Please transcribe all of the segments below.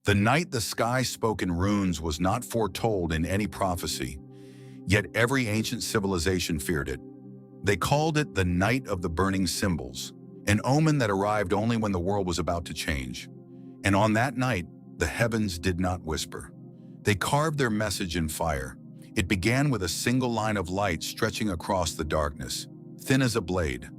The night the sky spoke in runes was not foretold in any prophecy, yet every ancient civilization feared it. They called it the Night of the Burning Symbols, an omen that arrived only when the world was about to change. And on that night, the heavens did not whisper. They carved their message in fire. It began with a single line of light stretching across the darkness, thin as a blade,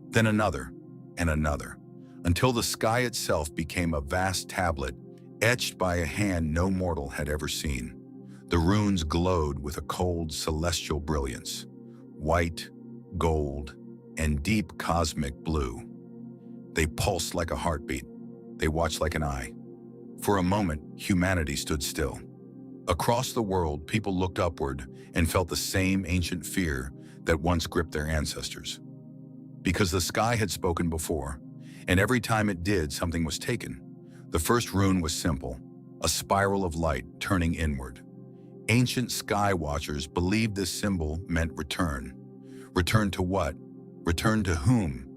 then another and another, until the sky itself became a vast tablet, etched by a hand no mortal had ever seen. The runes glowed with a cold, celestial brilliance, white, gold, and deep cosmic blue. They pulsed like a heartbeat. They watched like an eye. For a moment, humanity stood still. Across the world, people looked upward and felt the same ancient fear that once gripped their ancestors. Because the sky had spoken before, and every time it did, something was taken. The first rune was simple, a spiral of light turning inward. Ancient sky watchers believed this symbol meant return. Return to what? Return to whom?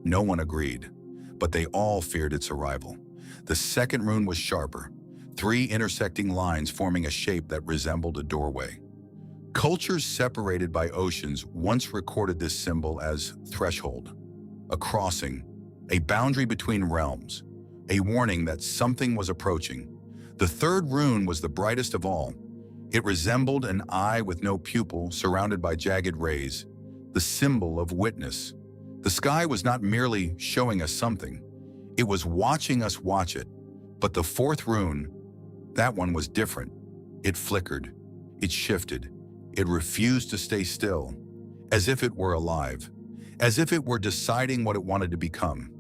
No one agreed, but they all feared its arrival. The second rune was sharper, 3 intersecting lines forming a shape that resembled a doorway. Cultures separated by oceans once recorded this symbol as threshold, a crossing, a boundary between realms, a warning that something was approaching. The third rune was the brightest of all. It resembled an eye with no pupil surrounded by jagged rays, the symbol of witness. The sky was not merely showing us something, it was watching us watch it. But the fourth rune, that one was different. It flickered, it shifted, it refused to stay still, as if it were alive, as if it were deciding what it wanted to become.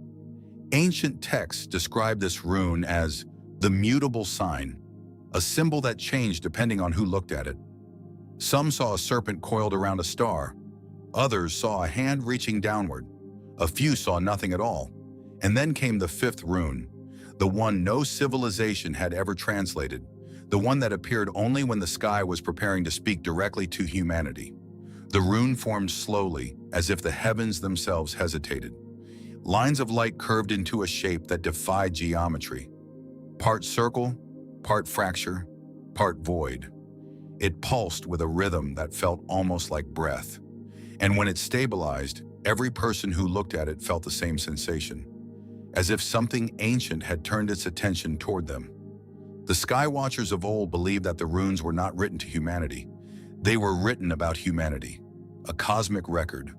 Ancient texts describe this rune as the mutable sign, a symbol that changed depending on who looked at it. Some saw a serpent coiled around a star. Others saw a hand reaching downward. A few saw nothing at all. And then came the fifth rune, the one no civilization had ever translated, the one that appeared only when the sky was preparing to speak directly to humanity. The rune formed slowly, as if the heavens themselves hesitated. Lines of light curved into a shape that defied geometry. Part circle, part fracture, part void. It pulsed with a rhythm that felt almost like breath. And when it stabilized, every person who looked at it felt the same sensation, as if something ancient had turned its attention toward them. The sky watchers of old believed that the runes were not written to humanity. They were written about humanity, a cosmic record,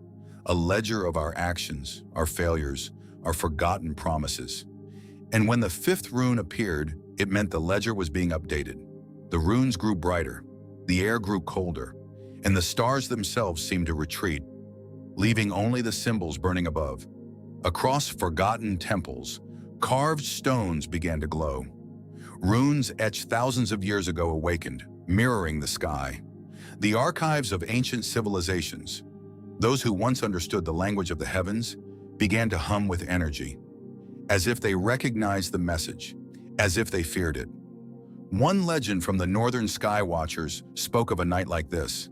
a ledger of our actions, our failures, our forgotten promises. And when the fifth rune appeared, it meant the ledger was being updated. The runes grew brighter, the air grew colder, and the stars themselves seemed to retreat, leaving only the symbols burning above. Across forgotten temples, carved stones began to glow. Runes etched thousands of years ago awakened, mirroring the sky. The archives of ancient civilizations, those who once understood the language of the heavens, began to hum with energy, as if they recognized the message, as if they feared it. One legend from the northern sky watchers spoke of a night like this.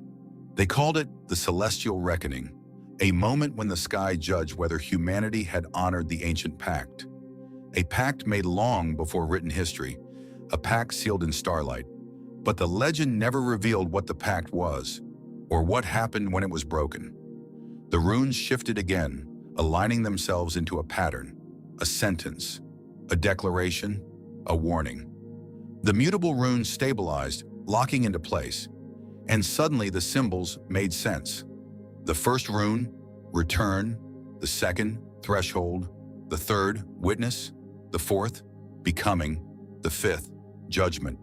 They called it the Celestial Reckoning, a moment when the sky judged whether humanity had honored the ancient pact. A pact made long before written history, a pact sealed in starlight. But the legend never revealed what the pact was, or what happened when it was broken. The runes shifted again, aligning themselves into a pattern, a sentence, a declaration, a warning. The mutable runes stabilized, locking into place, and suddenly the symbols made sense. The first rune, return; the second, threshold; the third, witness; the fourth, becoming; the fifth, judgment.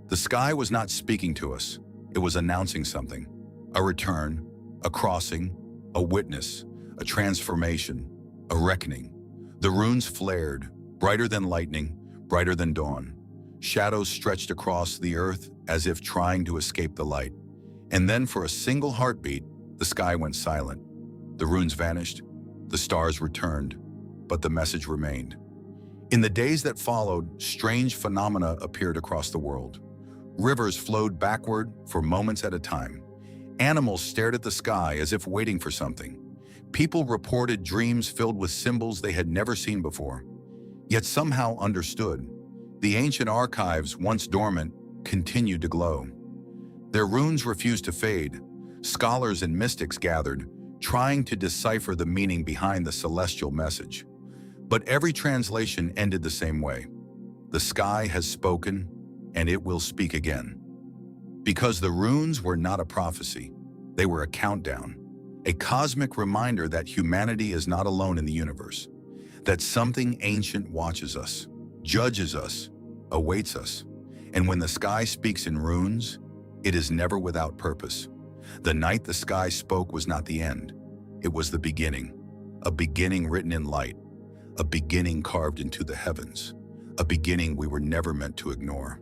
The sky was not speaking to us, it was announcing something. A return, a crossing, a witness, a transformation, a reckoning. The runes flared, brighter than lightning, brighter than dawn. Shadows stretched across the earth as if trying to escape the light. And then for a single heartbeat, the sky went silent. The runes vanished, the stars returned, but the message remained. In the days that followed, strange phenomena appeared across the world. Rivers flowed backward for moments at a time. Animals stared at the sky as if waiting for something. People reported dreams filled with symbols they had never seen before, yet somehow understood. The ancient archives, once dormant, continued to glow. Their runes refused to fade. Scholars and mystics gathered, trying to decipher the meaning behind the celestial message. But every translation ended the same way. The sky has spoken, and it will speak again. Because the runes were not a prophecy, they were a countdown, a cosmic reminder that humanity is not alone in the universe, that something ancient watches us, judges us, awaits us. And when the sky speaks in runes, it is never without purpose. The night the sky spoke was not the end. It was the beginning, a beginning written in light, a beginning carved into the heavens, a beginning we were never meant to ignore.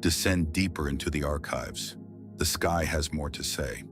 Descend deeper into the archives. The sky has more to say.